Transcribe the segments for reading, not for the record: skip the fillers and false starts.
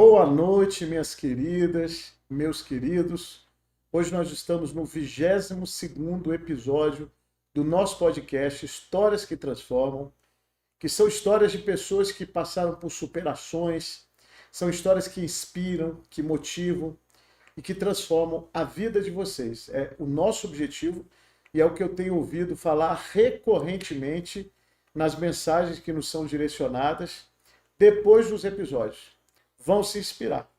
Boa noite, minhas queridas, meus queridos. Hoje nós estamos no 22º episódio do nosso podcast Histórias que Transformam, que são histórias de pessoas que passaram por superações, são histórias que inspiram, que motivam e que transformam a vida de vocês. É o nosso objetivo e é o que eu tenho ouvido falar recorrentemente nas mensagens que nos são direcionadas depois dos episódios. Vão se inspirar,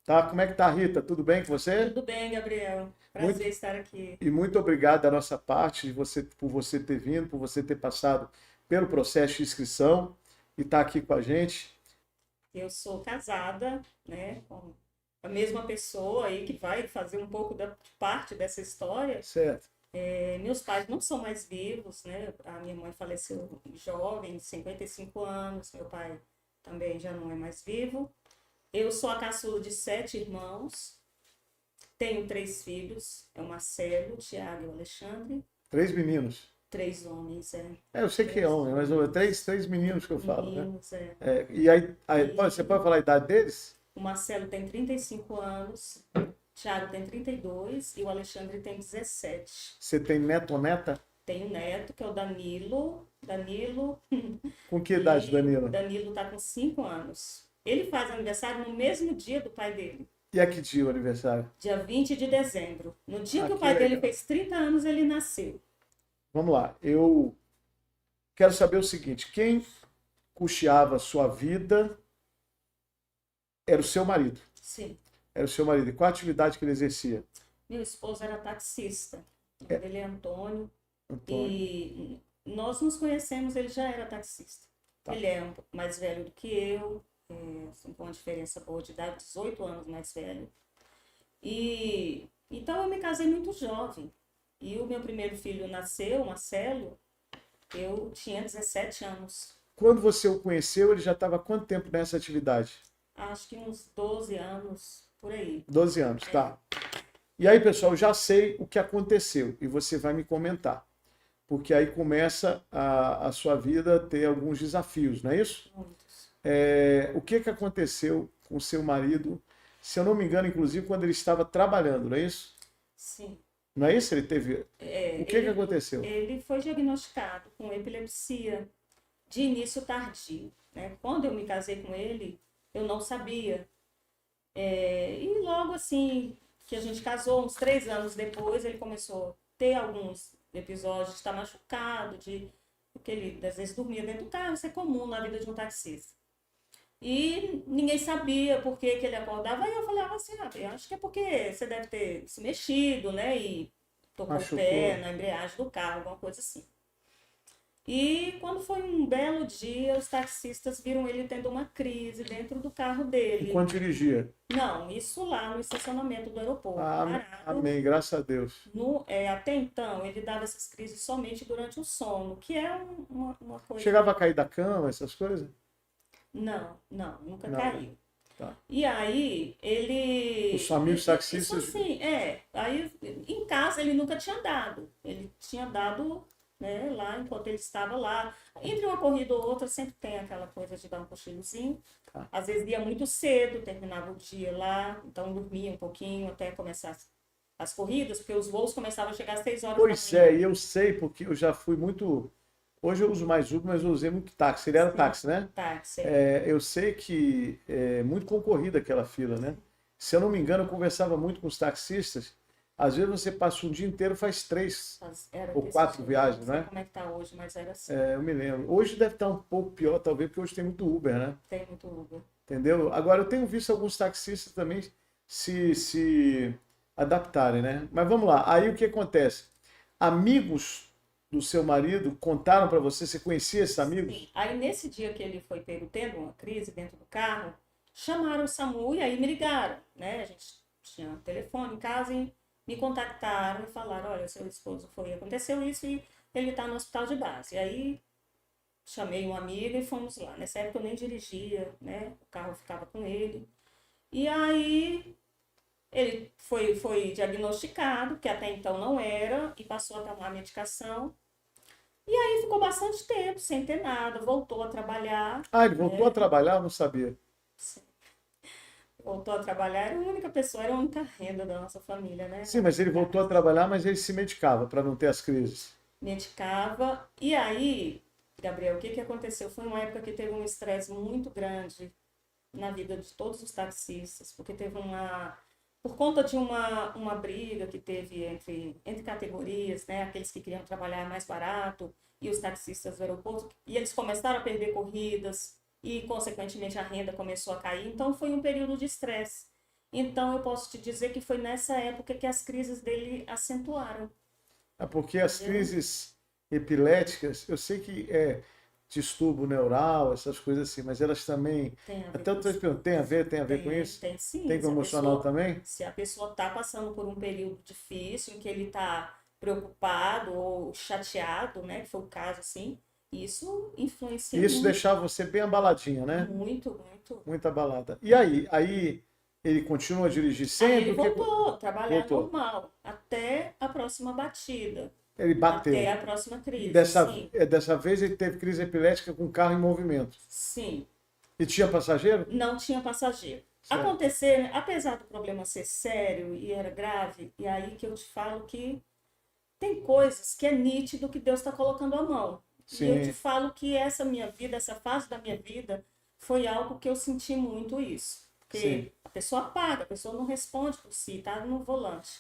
tá? Como é que tá, Rita? Tudo bem com você? Tudo bem, Gabriel. Muito, Prazer estar aqui. e muito obrigado da nossa parte por você ter vindo, por você ter passado pelo processo de inscrição e estar aqui com a gente. Eu sou casada, né, com a mesma pessoa aí que vai fazer um pouco da parte dessa história. Certo. Meus pais não são mais vivos, né? A minha mãe faleceu jovem, de 55 anos. Meu pai também já não é mais vivo. Eu sou a caçula de 7 irmãos. Tenho 3 filhos. É o Marcelo, o Tiago e o Alexandre. 3 meninos. 3 homens, Eu sei que é homem, mas três meninos que eu falo, né? meninos, é. E aí, você pode falar a idade deles? O Marcelo tem 35 anos, o Thiago tem 32 e o Alexandre tem 17. Você tem neto ou neta? Tem um neto, que é o Danilo. Com que idade, Danilo? Danilo tá com 5 anos. Ele faz aniversário no mesmo dia do pai dele, E a que dia o aniversário? dia 20 de dezembro. No dia que o Que pai dele legal. fez 30 anos, ele nasceu. Vamos lá, eu quero saber o seguinte: quem custeava a sua vida era o seu marido. Sim. Era o seu marido. E qual a atividade que ele exercia? Meu esposo era taxista. O nome dele é Antônio. Antônio. E nós nos conhecemos, ele já era taxista. Tá. Ele é um pouco mais velho do que eu, assim, com uma diferença boa de idade, 18 anos mais velho. E então eu me casei muito jovem. E o meu primeiro filho nasceu, o Marcelo, eu tinha 17 anos. Quando você o conheceu, ele já estava há quanto tempo nessa atividade? Acho que uns 12 anos, por aí. 12 anos, tá. E aí, pessoal, eu já sei o que aconteceu e você vai me comentar. Porque aí começa a sua vida a ter alguns desafios, não é isso? Muitos. O que aconteceu com o seu marido, se eu não me engano, inclusive, quando ele estava trabalhando, não é isso? Sim. Não é isso? Ele teve. O que Ele, aconteceu? ele foi diagnosticado com epilepsia de início tardio, né? Quando eu me casei com ele, eu não sabia. E logo assim que a gente casou, uns 3 anos depois, ele começou a ter alguns episódios de estar machucado, porque ele às vezes dormia dentro do carro, isso é comum na vida de um taxista. E ninguém sabia por que que ele acordava. Aí eu falava assim, eu acho que é porque você deve ter se mexido, né? E tocou o pé Machucou. na embreagem do carro, alguma coisa assim. E quando foi um belo dia, os taxistas viram ele tendo uma crise dentro do carro dele. Enquanto dirigia. Não, isso lá no estacionamento do aeroporto, parado. Amém, graças a Deus. Até então, ele dava essas crises somente durante o sono, que é uma coisa... Chegava a cair da cama, essas coisas? Não, nunca Não, né? caiu. Tá. E aí, ele... Os amigos Isso taxistas. assim, aí em casa ele nunca tinha dado. Ele tinha dado, né, lá enquanto ele estava lá. Entre uma corrida ou outra, sempre tem aquela coisa de dar um cochilozinho. Tá. Às vezes ia muito cedo, terminava o dia lá, então dormia um pouquinho até começar as corridas, porque os voos começavam a chegar às 6 horas Pois da manhã. é, e eu sei porque eu já fui muito. Hoje eu uso mais Uber, mas eu usei muito táxi. Ele era Sim. táxi, né? Táxi. Eu sei que é muito concorrida aquela fila, né? Se eu não me engano, eu conversava muito com os taxistas. Às vezes você passa um dia inteiro, faz 3 Era ou desse 4 jeito. viagens, Não sei né? como é que tá hoje, mas era assim. Eu me lembro. Hoje deve estar um pouco pior, talvez, porque hoje tem muito Uber, né? Tem muito Uber. Entendeu? Agora, eu tenho visto alguns taxistas também se adaptarem, né? Mas vamos lá. Aí o que acontece? Amigos do seu marido contaram para você? Você conhecia esses amigos? Sim. Aí nesse dia que ele foi pego tendo uma crise dentro do carro, chamaram o SAMU e aí me ligaram, né? A gente tinha telefone em casa e me contactaram e falaram, olha, seu esposo aconteceu isso e ele está no hospital de base. E aí chamei uma amiga e fomos lá. Nessa época eu nem dirigia, né? O carro ficava com ele. E aí ele foi diagnosticado, que até então não era, e passou a tomar medicação. E aí ficou bastante tempo sem ter nada, voltou a trabalhar. Ele voltou a trabalhar? Eu não sabia. voltou a trabalhar, era a única pessoa, era a única renda da nossa família, né? Sim, mas ele voltou a trabalhar, mas ele se medicava para não ter as crises. Medicava. E aí, Gabriel, o que que aconteceu? Foi uma época que teve um estresse muito grande na vida de todos os taxistas, porque teve por conta de uma briga que teve entre categorias, né? Aqueles que queriam trabalhar mais barato e os taxistas do aeroporto, e eles começaram a perder corridas e, consequentemente, a renda começou a cair. Então, foi um período de estresse. Então, eu posso te dizer que foi nessa época que as crises dele acentuaram, É porque as entendeu? crises epiléticas, eu sei que é distúrbio neural, essas coisas assim, mas elas também, Tem a ver até eu com estou isso. perguntando, tem a ver com isso? Tem sim. Tem com o emocional também? Se a pessoa está passando por um período difícil, em que ele está preocupado ou chateado, né, que foi o caso, assim, isso influencia E isso muito, deixava você bem abaladinha, né? muito, muito. Muita abalada. E aí? Aí ele continua a dirigir Aí sempre? ele O que voltou a trabalhar voltou? normal, até a próxima batida, Ele até bateu. a próxima E crise. dessa, Sim, dessa vez ele teve crise epilética com o carro em movimento. sim. E tinha passageiro? Não tinha passageiro. Certo. Acontecer, apesar do problema ser sério e era grave, e aí que eu te falo que tem coisas que é nítido que Deus está colocando a mão. E eu te Sim, falo que essa minha vida, essa fase da minha vida, foi algo que eu senti muito isso. sim. Porque a pessoa apaga, a pessoa não responde por si, tá no volante.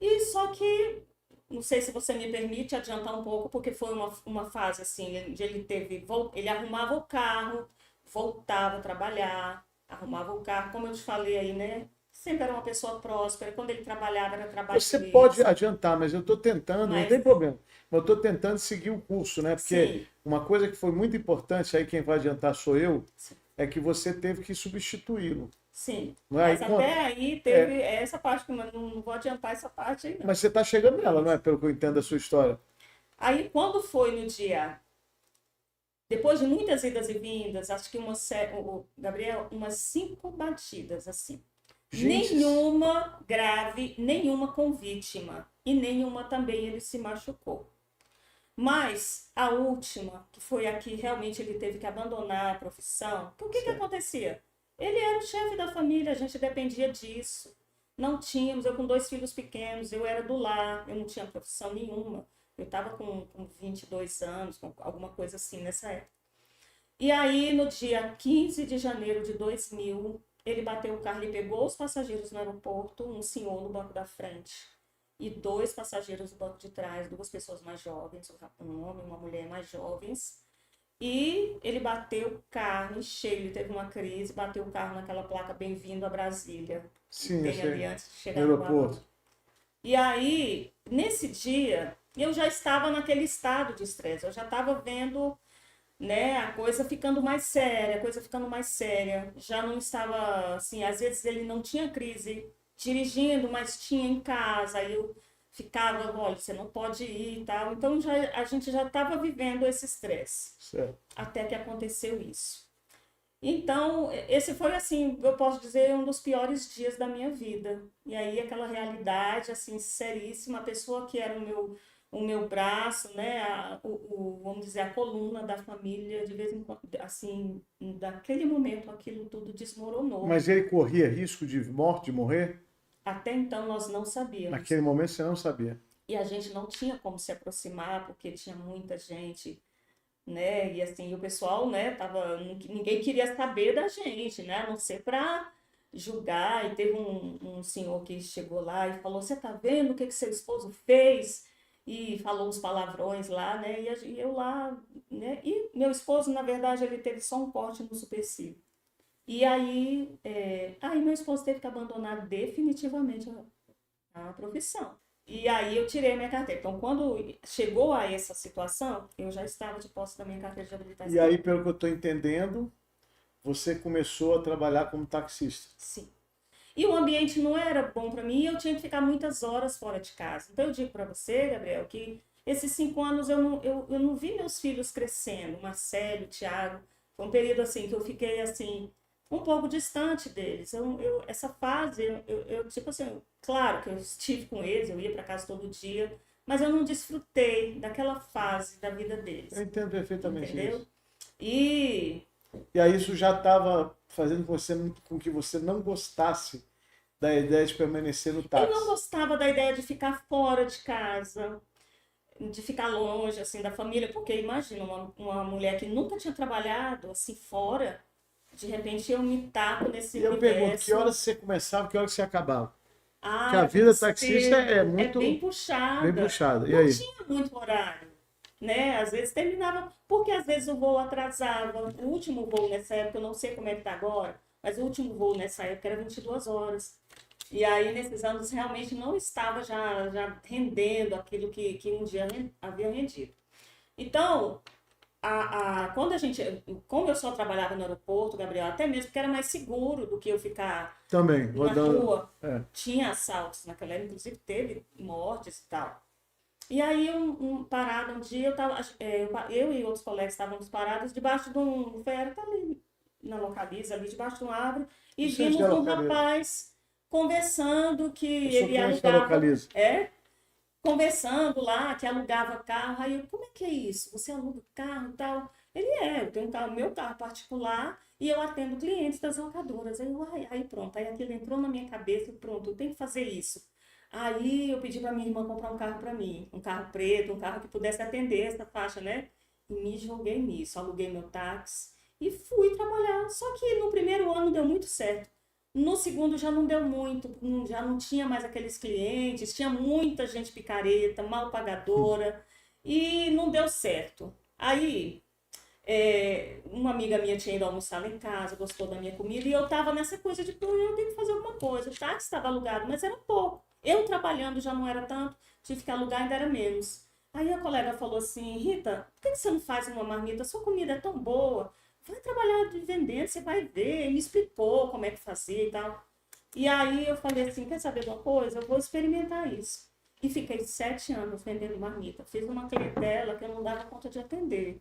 E só que, não sei se você me permite adiantar um pouco, porque foi uma fase assim, onde ele arrumava o carro, voltava a trabalhar, arrumava o carro, como eu te falei aí, né? Sempre era uma pessoa próspera, quando ele trabalhava era trabalho Você com pode eles. adiantar, mas eu estou tentando, não Mas, tem problema. Eu estou tentando seguir o curso, né? Porque sim, uma coisa que foi muito importante, aí quem vai adiantar sou eu, sim. é que você teve que substituí-lo. Sim, Não é? mas até aí É, teve essa parte que eu não vou adiantar essa parte aí, não. mas você está chegando nela, não é? Isso. Pelo que eu entendo da sua história. Aí, quando foi no dia, depois de muitas idas e vindas, acho que Gabriel, umas 5 batidas, assim. Gente, Nenhuma grave, nenhuma com vítima. E nenhuma também ele se machucou. Mas a última, que foi a que realmente ele teve que abandonar a profissão, por que certo. acontecia? Ele era o chefe da família, a gente dependia disso. Não tínhamos, eu com 2 filhos pequenos, eu era do lar, eu não tinha profissão nenhuma. Eu estava com 22 anos, com alguma coisa assim nessa época. E aí, no dia 15 de janeiro de 2000, ele bateu o carro e pegou os passageiros no aeroporto, um senhor no banco da frente e 2 passageiros no banco de trás, 2 pessoas mais jovens, um homem e uma mulher mais jovens. E ele bateu o carro em cheio, ele teve uma crise, bateu o carro naquela placa Bem-vindo a Brasília, que Sim, eu tem ali sei. antes de No chegar no vagão. aeroporto. E aí, nesse dia, eu já estava naquele estado de estresse, eu já estava vendo, né, a coisa ficando mais séria, a coisa ficando mais séria. Já não estava assim, às vezes ele não tinha crise dirigindo, mas tinha em casa. Aí eu ficava, olha, você não pode ir e tal. Então a gente já estava vivendo esse estresse, Certo. até que aconteceu isso. Então, esse foi assim, eu posso dizer, um dos piores dias da minha vida. E aí aquela realidade assim seríssima, a pessoa que era o meu braço, né, vamos dizer, a coluna da família, de vez em quando, assim, daquele momento aquilo tudo desmoronou. Mas ele corria risco de morte, de morrer? Até então nós não Naquele sabíamos. momento você não sabia. E a gente não tinha como se aproximar, porque tinha muita gente, né? E assim, o pessoal, né, ninguém queria saber da gente, né? A não ser para julgar. E teve um senhor que chegou lá e falou: Você tá vendo o que que seu esposo fez? E falou uns palavrões lá, né? E eu lá, né? E meu esposo, na verdade, ele teve só um corte no supercílio. E aí meu esposo teve que abandonar definitivamente a profissão. E aí eu tirei a minha carteira. Então, quando chegou a essa situação, eu já estava de posse da minha carteira de E habilitação. aí, pelo que eu estou entendendo, você começou a trabalhar como taxista. Sim. E o ambiente não era bom para mim e eu tinha que ficar muitas horas fora de casa. Então, eu digo para você, Gabriel, que esses 5 anos eu não vi meus filhos crescendo, Marcelo, Thiago. Foi um período assim que eu fiquei assim, um pouco distante deles. Essa fase, tipo assim, claro que eu estive com eles, eu ia para casa todo dia, mas eu não desfrutei daquela fase da vida Eu deles, entendo perfeitamente entendeu? isso. E E aí isso já estava fazendo com que você não gostasse da ideia de permanecer no Eu não táxi. gostava da ideia de ficar fora de casa, de ficar longe assim da família, porque imagina uma mulher que nunca tinha trabalhado assim fora, de repente eu me taco E nesse eu pergunto, que universo. horas você começava, que horas você acabava? Porque Ah, a é muito vida taxista é cedo, é bem muito bem puxada. puxada. E Não aí? tinha muito horário, né? Às vezes terminava, porque às vezes o voo atrasava. O último voo nessa época, eu não sei como é que tá agora, mas o último voo nessa época era 22 horas. E aí, nesses anos, realmente não estava já rendendo aquilo que um dia havia rendido. Então, quando a gente, como eu só trabalhava no aeroporto, Gabriel, até mesmo porque era mais seguro do que eu ficar Também, na rodando. rua, É. tinha assaltos naquela época, inclusive teve mortes e tal. E aí, parado um dia, eu e outros colegas estávamos parados debaixo de um, era tá ali na localiza, ali debaixo de uma árvore, O e centro da vimos um localiza. rapaz conversando que Eu sou ele cliente da alugava, localiza. conversando lá, que alugava carro. Aí eu, como é que é isso? Você aluga carro e tal? Ele eu tenho um carro, meu carro particular e eu atendo clientes das locadoras. Aí pronto, aí aquilo entrou na minha cabeça e pronto, eu tenho que fazer isso. Aí eu pedi para minha irmã comprar um carro para mim, um carro preto, um carro que pudesse atender essa faixa, né? E me joguei nisso, aluguei meu táxi e fui trabalhar. Só que no primeiro ano deu muito certo. No segundo já não deu muito, já não tinha mais aqueles clientes, tinha muita gente picareta, mal pagadora e não deu certo. Aí, uma amiga minha tinha ido almoçar lá em casa, gostou da minha comida e eu tava nessa coisa de, pô, eu tenho que fazer alguma coisa. O táxi estava alugado, mas era pouco. Eu trabalhando já não era tanto, tive que alugar ainda era menos. Aí a colega falou assim, Rita, por que você não faz uma marmita? Sua comida é tão boa. Vai trabalhar de vendendo, você vai ver. E me explicou como é que fazia e tal. E aí eu falei assim, quer saber de uma coisa? Eu vou experimentar isso. E fiquei 7 anos vendendo marmita. Fiz uma clientela que eu não dava conta de atender.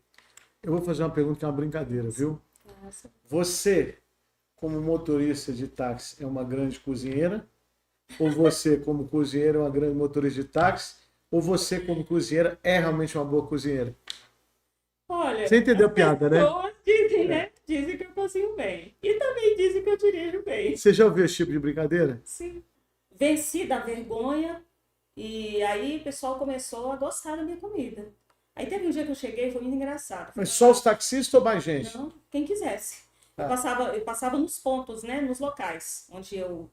Eu vou fazer uma pergunta que é uma brincadeira, viu? Nossa. Você, como motorista de táxi, é uma grande cozinheira? Ou você, como cozinheira, é uma grande motorista de táxi? Ou você, como cozinheira, é realmente uma boa cozinheira? Você Olha, entendeu as a piada, né? pessoas dizem, É. né? Dizem que eu cozinho bem. E também dizem que eu dirijo bem. Você já ouviu esse tipo de brincadeira? Sim. Venci da vergonha e aí o pessoal começou a gostar da minha comida. Aí teve um dia que eu cheguei e foi muito engraçado. Fui Mas só os passar, taxistas ou mais gente? não, quem quisesse. Ah, Eu passava nos pontos, né? Nos locais onde eu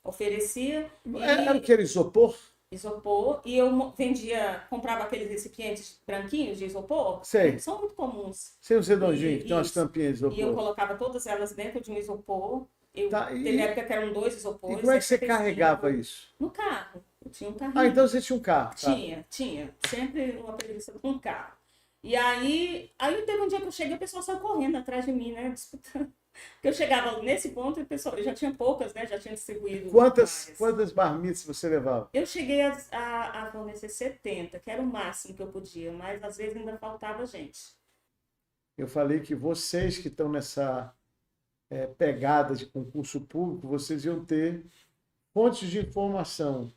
oferecia era e aquele isopor? isopor e eu vendia, comprava aqueles recipientes branquinhos de isopor, Sei. são muito comuns. Sem os redondinhos, que tem E umas isso. tampinhas de E eu isopor. colocava todas elas dentro de um isopor. Tá, Teve época que eram dois e isopores, como é que você carregava 75 isso? no carro. Eu tinha um Ah, então carrinho. você tinha um carro, tá? Tinha. Sempre uma preguiça com um carro. E aí teve um dia que eu cheguei e o pessoal saiu correndo atrás de mim, né? Disputando. Porque eu chegava nesse ponto e o pessoal, eu já tinha poucas, né? Já tinha distribuído várias. Quantas marmitas você levava? Eu cheguei a fornecer 70, que era o máximo que eu podia, mas às vezes ainda faltava gente. Eu falei que vocês que estão nessa pegada de concurso público, vocês iam ter fontes de informação.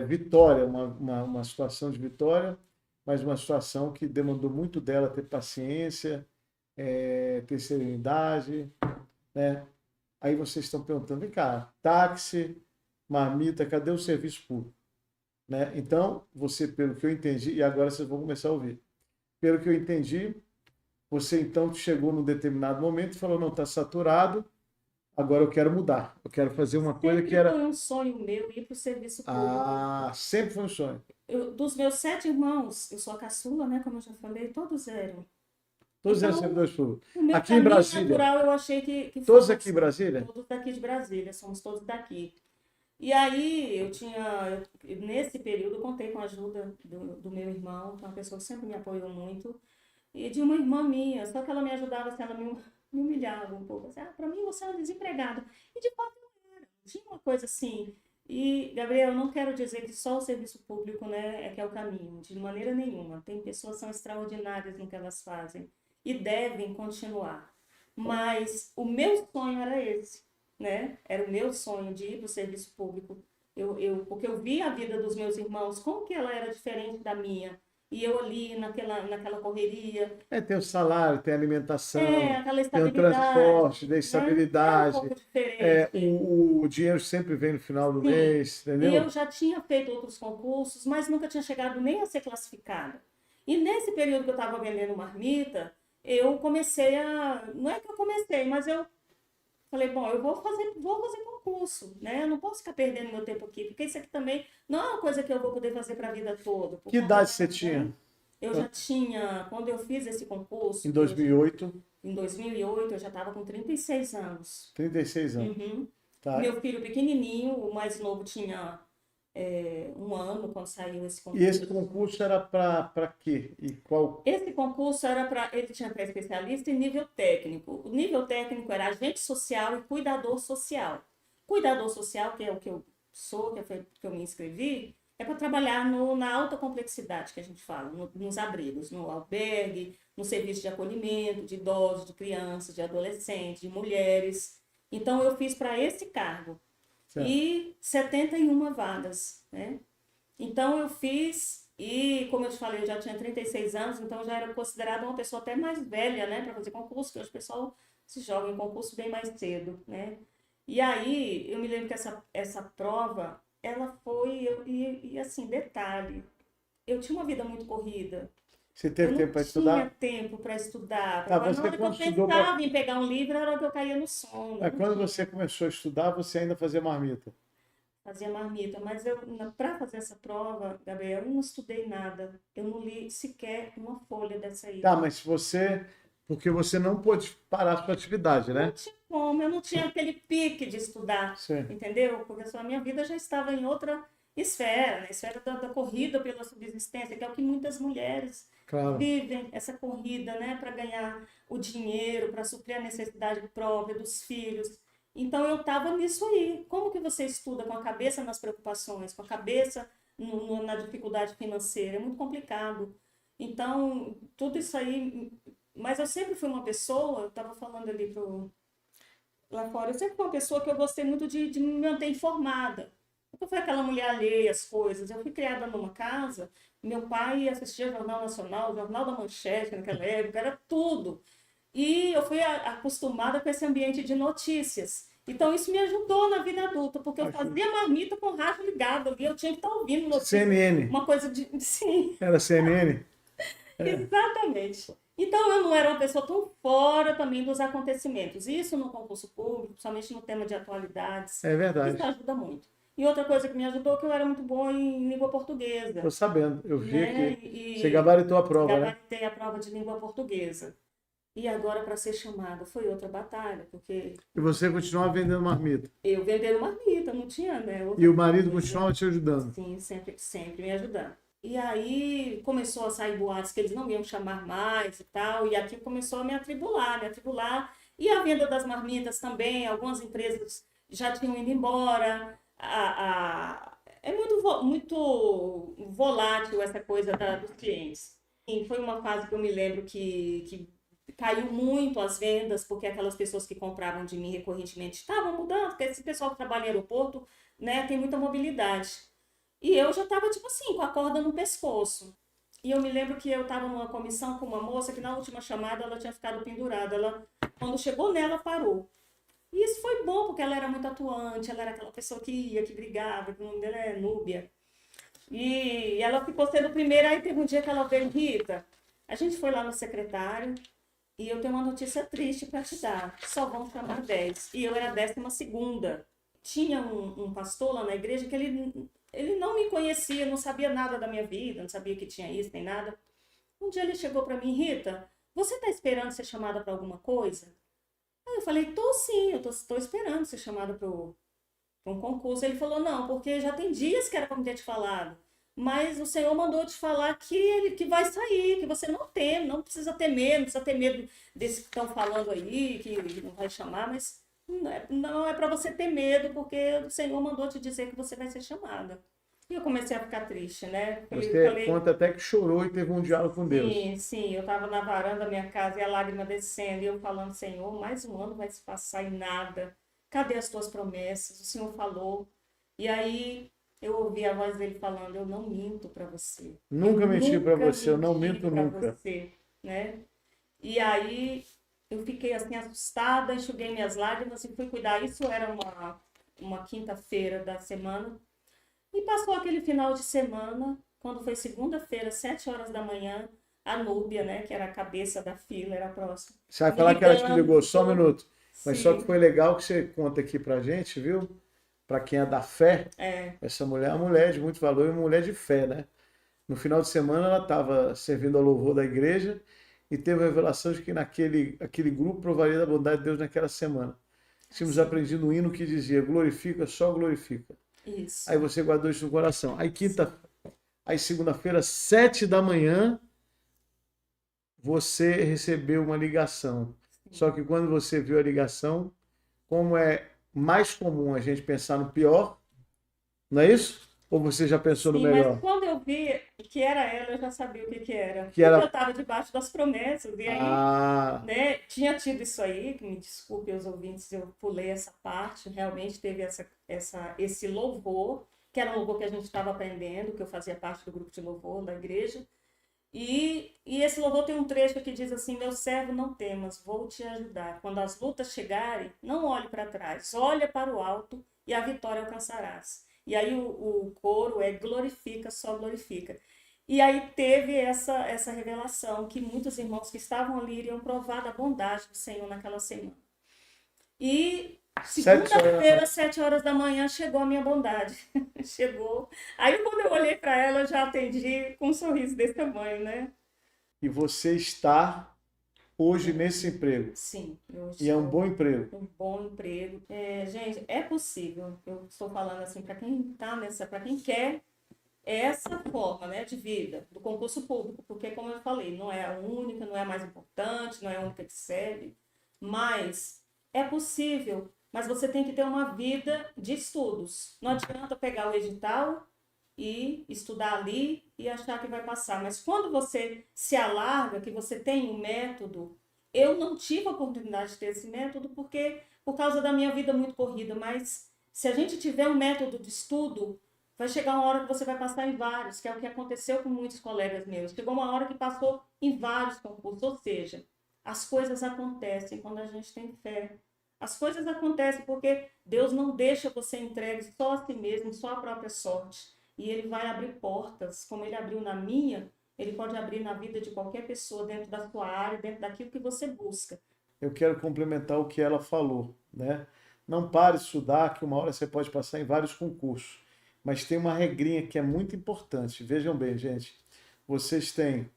Vitória, uma situação de vitória, mas uma situação que demandou muito dela ter paciência, ter serenidade, né? Aí vocês estão perguntando, vem cá, táxi, marmita, cadê o serviço público? Né? Então, você, pelo que eu entendi, e agora vocês vão começar a ouvir, pelo que eu entendi, você então chegou num determinado momento e falou, não, está saturado, agora eu quero mudar, eu quero fazer uma coisa que Sempre era... foi um sonho meu ir para o serviço público. Ah, sempre foi um sonho. Dos meus 7 irmãos, eu sou a caçula, né? Como eu já falei, todos eram. Todos eram Então, servidores públicos. o meu Aqui em caminho Brasília, natural eu achei que todos fosse aqui em Brasília? todos daqui de Brasília, somos todos daqui. E aí nesse período, eu contei com a ajuda do meu irmão, que é uma pessoa que sempre me apoiou muito, e de uma irmã minha, só que ela me ajudava, assim, ela me humilhava um pouco, assim, para mim você é uma desempregada. E de fato eu era, tinha uma coisa assim. E, Gabriel, eu não quero dizer que só o serviço público, né, é que é o caminho, de maneira nenhuma. Tem pessoas que são extraordinárias no que elas fazem e devem continuar. Mas o meu sonho era esse, né? Era o meu sonho de ir para o serviço público. Porque eu vi a vida dos meus irmãos, como que ela era diferente da minha. e eu ali naquela correria. Tem o salário, tem a alimentação, Aquela tem o estabilidade, transporte, tem a né? É um estabilidade, pouco diferente. o dinheiro sempre vem no final do Sim. mês, E eu entendeu? já tinha feito outros concursos, mas nunca tinha chegado nem a ser classificada. E nesse período que eu estava vendendo marmita, eu comecei a. Não é que eu comecei, mas eu falei, bom, eu vou fazer concurso, né? Eu não posso ficar perdendo meu tempo aqui, porque isso aqui também não é uma coisa que eu vou poder fazer para a vida toda. Por Que conta idade você né? tinha? Eu já tinha, quando eu fiz esse Em concurso, 2008, em 2008, eu já estava com 36 anos. 36 anos. Uhum. Tá? Meu filho pequenininho, o mais novo tinha 1 ano quando saiu esse E esse concurso. concurso era para quê? E qual? Esse concurso era para, ele tinha para especialista em nível técnico. O nível técnico era agente social e cuidador social. Cuidador social, que é o que eu sou, que foi que eu me inscrevi, é para trabalhar na alta complexidade que a gente fala, nos abrigos, no albergue, no serviço de acolhimento, de idosos, de crianças, de adolescentes, de mulheres. Então eu fiz para esse cargo Certo. e 71 vagas, né? Então eu fiz, e como eu te falei, eu já tinha 36 anos, então eu já era considerada uma pessoa até mais velha, né, para fazer concurso, porque hoje o pessoal se joga em concurso bem mais cedo, né? E aí eu me lembro que essa prova, ela foi, e assim, detalhe, eu tinha uma vida muito corrida, Você eu teve não tempo para tinha estudar? tempo para estudar, Tá, na você hora que eu quando estudou para... pensava em pegar um livro, era a hora que eu caía no sono, eu não Quando tinha. você começou a estudar, você ainda fazia marmita. Fazia marmita, mas eu, para fazer essa prova, Gabriel, eu não estudei nada. Eu não li sequer uma folha dessa aí. Tá, mas você... Porque você não pôde parar a sua atividade, Não né? tinha como, eu não tinha aquele pique de estudar, Sim, entendeu? Porque a minha vida já estava em outra esfera, na esfera da corrida pela subsistência, que é o que muitas mulheres claro. vivem, essa corrida, né, para ganhar o dinheiro, para suprir a necessidade própria dos filhos. Então eu estava nisso aí. Como que você estuda com a cabeça nas preocupações, com a cabeça na dificuldade financeira? É muito complicado. Então, tudo isso aí. Mas eu sempre fui uma pessoa, eu estava falando ali lá fora, eu sempre fui uma pessoa que eu gostei muito de me manter informada. Eu fui aquela mulher alheia às coisas. Eu fui criada numa casa, meu pai assistia Jornal Nacional, Jornal da Manchete naquela época, era tudo. E eu fui acostumada com esse ambiente de notícias. Então isso me ajudou na vida adulta, porque eu Acho... fazia marmita com o rádio ligado ali, eu tinha que estar ouvindo notícias, CNN. uma coisa de... Sim, Era CNN? exatamente. Então eu não era uma pessoa tão fora também dos acontecimentos. Isso no concurso público, principalmente no tema de atualidades, É isso verdade. ajuda muito. E outra coisa que me ajudou é que eu era muito boa em língua Estou portuguesa, sabendo. Eu vi né? que você E gabaritou a prova, né? gabaritei a prova de língua portuguesa. E agora para ser chamada foi outra batalha, porque E você continuava vendendo marmita. eu vendendo marmita, não tinha, né, E outra o marido coisa. continuava te ajudando. Sim, sempre, sempre me ajudando. E aí começou a sair boatos que eles não iam chamar mais e tal, e aqui começou a me atribular, me atribular. E a venda das marmitas também, algumas empresas já tinham ido embora. É muito volátil essa coisa dos clientes. E foi uma fase que eu me lembro que caiu muito as vendas, porque aquelas pessoas que compravam de mim recorrentemente estavam mudando, porque esse pessoal que trabalha em aeroporto, né, tem muita mobilidade. E eu já estava, tipo assim, com a corda no pescoço. E eu me lembro que eu estava numa comissão com uma moça que na última chamada ela tinha ficado pendurada. Ela, quando chegou nela, parou. E isso foi bom, porque ela era muito atuante, ela era aquela pessoa que ia, que brigava, que o nome dela é Núbia. E ela ficou sendo primeira, aí teve um dia que ela veio, Rita, a gente foi lá no secretário e eu tenho uma notícia triste para te dar. Só vão chamar 10. E eu era a 12ª. Tinha um pastor lá na igreja que ele não me conhecia, não sabia nada da minha vida, não sabia que tinha isso nem nada. Um dia ele chegou para mim, Rita, você está esperando ser chamada para alguma coisa? Aí eu falei, tô sim, eu tô esperando ser chamada para um concurso. Ele falou, não, porque já tem dias que era para me ter te falado. Mas o Senhor mandou te falar que vai sair, que você não tem, não precisa ter medo, não precisa ter medo desse que estão falando aí, que não vai chamar, mas não é para você ter medo, porque o Senhor mandou te dizer que você vai ser chamada. E eu comecei a ficar triste, né? Você conta até que chorou e teve um diálogo com Deus. Sim, sim, eu estava na varanda da minha casa e a lágrima descendo, e eu falando, Senhor, mais um ano vai se passar e nada. Cadê as tuas promessas? O Senhor falou. E aí eu ouvi a voz dele falando, eu não minto para você. Nunca menti para Nunca você, eu não menti minto para nunca. você, né? E aí eu fiquei assim assustada, enxuguei minhas lágrimas e fui cuidar. Isso era uma quinta-feira da semana. E passou aquele final de semana, quando foi segunda-feira, 7 horas da manhã, a Núbia, né, que era a cabeça da fila, era a próxima, Você vai me falar que ela te ligou, ligando. só um minuto. Mas só que Sim, foi legal que você conta aqui pra gente, viu? Pra quem é da fé, é, essa mulher é uma mulher de muito valor e uma mulher de fé, né? No final de semana ela estava servindo ao louvor da igreja e teve a revelação de que aquele grupo provaria da bondade de Deus naquela semana. Tínhamos sim, aprendido um hino que dizia: glorifica, só glorifica. Aí isso. você guardou isso no coração. Sim, Aí segunda-feira, 7 da manhã, você recebeu uma ligação. sim. Só que quando você viu a ligação, como é mais comum a gente pensar no pior, não é isso? Ou você já pensou no Sim, mas melhor? quando eu vi que era ela, eu já sabia o que que era. Que Porque eu era. estava debaixo das promessas. E aí, Ah, né, tinha tido isso aí, que me desculpe os ouvintes, eu pulei essa parte, realmente teve esse louvor, que era um louvor que a gente estava aprendendo, que eu fazia parte do grupo de louvor da igreja. E esse louvor tem um trecho que diz assim: meu servo, não temas, vou te ajudar. Quando as lutas chegarem, não olhe para trás, olha para o alto e a vitória alcançarás. E aí o coro é glorifica, só glorifica. E aí teve essa revelação que muitos irmãos que estavam ali iriam provar da bondade do Senhor naquela semana. E 7 horas. segunda-feira, 7 horas da manhã, chegou a minha bondade. Chegou. Aí quando eu olhei para ela, eu já atendi com um sorriso desse tamanho, né? E você está hoje nesse emprego. Sim, eu E é um estou bom emprego. com um bom emprego. É, gente, é possível. Eu estou falando assim para quem está nessa, para quem quer essa forma, né, de vida do concurso público, porque como eu falei, não é a única, não é a mais importante, não é a única que serve, mas é possível. Mas você tem que ter uma vida de estudos. Não adianta pegar o edital e estudar ali e achar que vai passar. Mas quando você se alarga, que você tem um método, eu não tive a oportunidade de ter esse método porque por causa da minha vida muito corrida, mas se a gente tiver um método de estudo, vai chegar uma hora que você vai passar em vários, que é o que aconteceu com muitos colegas meus. Chegou uma hora que passou em vários concursos, ou seja, as coisas acontecem quando a gente tem fé. As coisas acontecem porque Deus não deixa você entregue só a si mesmo, só a própria sorte. E Ele vai abrir portas, como Ele abriu na minha, Ele pode abrir na vida de qualquer pessoa, dentro da sua área, dentro daquilo que você busca. Eu quero complementar o que ela falou, né? Não pare de estudar, que uma hora você pode passar em vários concursos. Mas tem uma regrinha que é muito importante. Vejam bem, gente. Vocês têm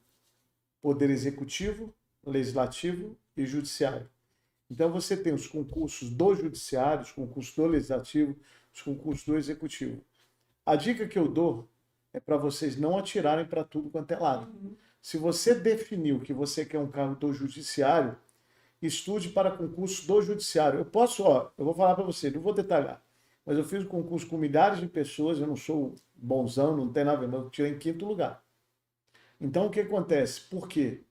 poder executivo, legislativo e judiciário. Então você tem os concursos do judiciário, os concursos do legislativo, os concursos do executivo. A dica que eu dou é para vocês não atirarem para tudo quanto é lado. Se você definiu que você quer um cargo do judiciário, estude para concurso do judiciário. Eu posso, ó, eu vou falar para você, não vou detalhar, mas eu fiz um concurso com milhares de pessoas, eu não sou bonzão, não tem nada a ver, mas eu tirei em quinto lugar. Então o que acontece? Por quê?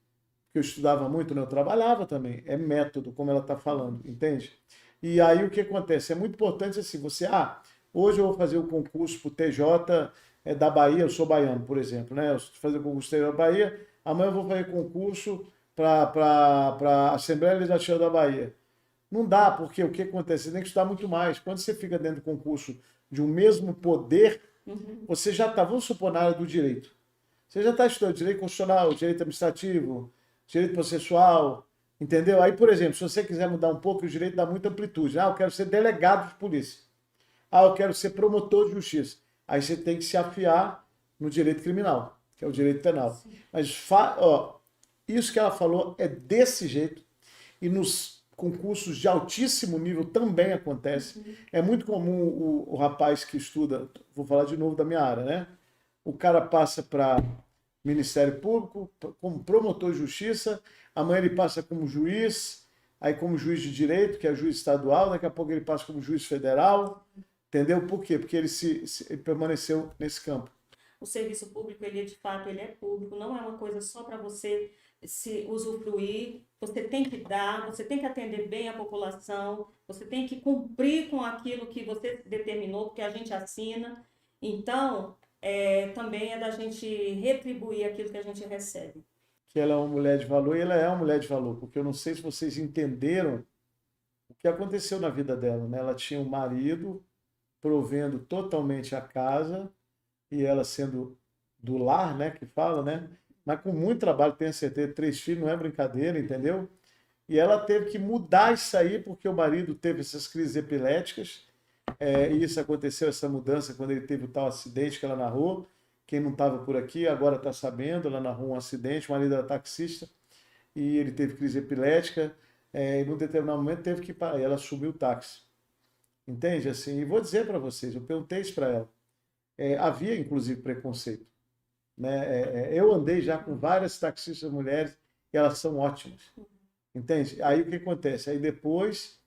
Porque eu estudava muito, né? Eu trabalhava também. É método, como ela está falando, entende? E aí o que acontece? É muito importante assim, hoje eu vou fazer o concurso para o TJ da Bahia, eu sou baiano, por exemplo, né? Eu vou fazer o concurso TJ da Bahia, amanhã eu vou fazer concurso para a Assembleia Legislativa da Bahia. Não dá, porque o que acontece? Você tem que estudar muito mais. Quando você fica dentro do concurso de um mesmo poder, você já está, vamos supor, na área do direito. Você já está estudando direito constitucional, direito administrativo, direito processual, entendeu? Aí, por exemplo, se você quiser mudar um pouco, o direito dá muita amplitude. Ah, eu quero ser delegado de polícia. Ah, eu quero ser promotor de justiça. Aí você tem que se afiar no direito criminal, que é o direito penal. Mas, ó, isso que ela falou é desse jeito e nos concursos de altíssimo nível também acontece. É muito comum o rapaz que estuda, vou falar de novo da minha área, né? O cara passa para Ministério Público, como promotor de justiça, amanhã ele passa como juiz, aí como juiz de direito, que é juiz estadual, daqui a pouco ele passa como juiz federal, entendeu? Por quê? Porque ele permaneceu nesse campo. O serviço público, ele de fato, ele é público, não é uma coisa só para você se usufruir, você tem que dar, você tem que atender bem a população, você tem que cumprir com aquilo que você determinou, porque a gente assina. Então, também é da gente retribuir aquilo que a gente recebe. Que ela é uma mulher de valor e ela é uma mulher de valor, porque eu não sei se vocês entenderam o que aconteceu na vida dela, né? Ela tinha um marido provendo totalmente a casa e ela sendo do lar, né, que fala, né? Mas com muito trabalho, tenho certeza, 3 filhos não é brincadeira, entendeu? E ela teve que mudar isso aí porque o marido teve essas crises epiléticas. E isso aconteceu, essa mudança, quando ele teve o tal acidente que ela narrou. Quem não estava por aqui agora está sabendo, ela narrou um acidente, o marido era taxista e ele teve crise epilética. E num determinado momento teve que parar, e ela assumiu o táxi. Entende? Assim, e vou dizer para vocês, eu perguntei isso para ela. Havia inclusive preconceito, né? Eu andei já com várias taxistas mulheres e elas são ótimas, entende? Aí o que acontece? Aí depois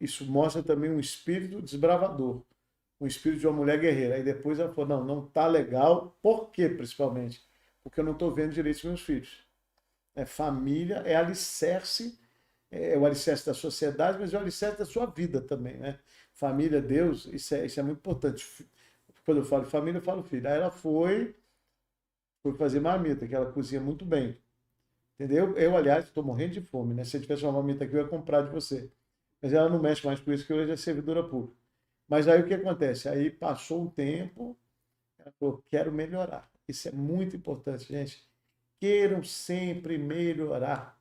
isso mostra também um espírito desbravador, um espírito de uma mulher guerreira. Aí depois ela falou, não, não tá legal. Por quê, principalmente? Porque eu não estou vendo direito os meus filhos. Família é alicerce, o alicerce da sociedade, mas é o alicerce da sua vida também, né? Família, Deus, isso é muito importante. Quando eu falo família, eu falo filho. Aí ela foi fazer marmita, que ela cozinha muito bem. Entendeu? Eu, aliás, estou morrendo de fome, né? Se eu tivesse uma marmita aqui, eu ia comprar de você. Mas ela não mexe mais com isso, que hoje é servidora pública. Mas aí o que acontece? Aí passou um tempo, ela falou, quero melhorar. Isso é muito importante, gente. Queiram sempre melhorar.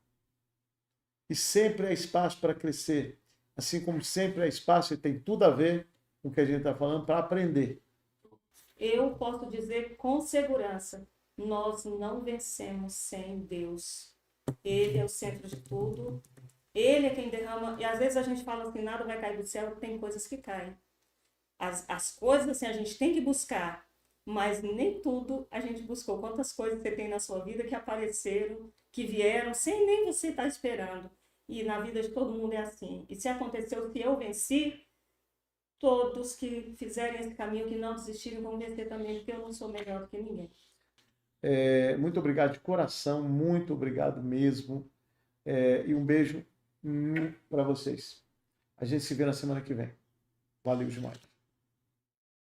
E sempre há espaço para crescer. Assim como sempre há espaço, e tem tudo a ver com o que a gente está falando, para aprender. Eu posso dizer com segurança, nós não vencemos sem Deus. Ele é o centro de tudo. Ele é quem derrama. E às vezes a gente fala assim, nada vai cair do céu, tem coisas que caem. As coisas assim a gente tem que buscar, mas nem tudo a gente buscou. Quantas coisas você tem na sua vida que apareceram, que vieram, sem nem você estar esperando. E na vida de todo mundo é assim. E se aconteceu que eu venci, todos que fizerem esse caminho, que não desistirem, vão vencer também, porque eu não sou melhor do que ninguém. Muito obrigado de coração, muito obrigado mesmo. E um beijo para vocês. A gente se vê na semana que vem. Valeu demais.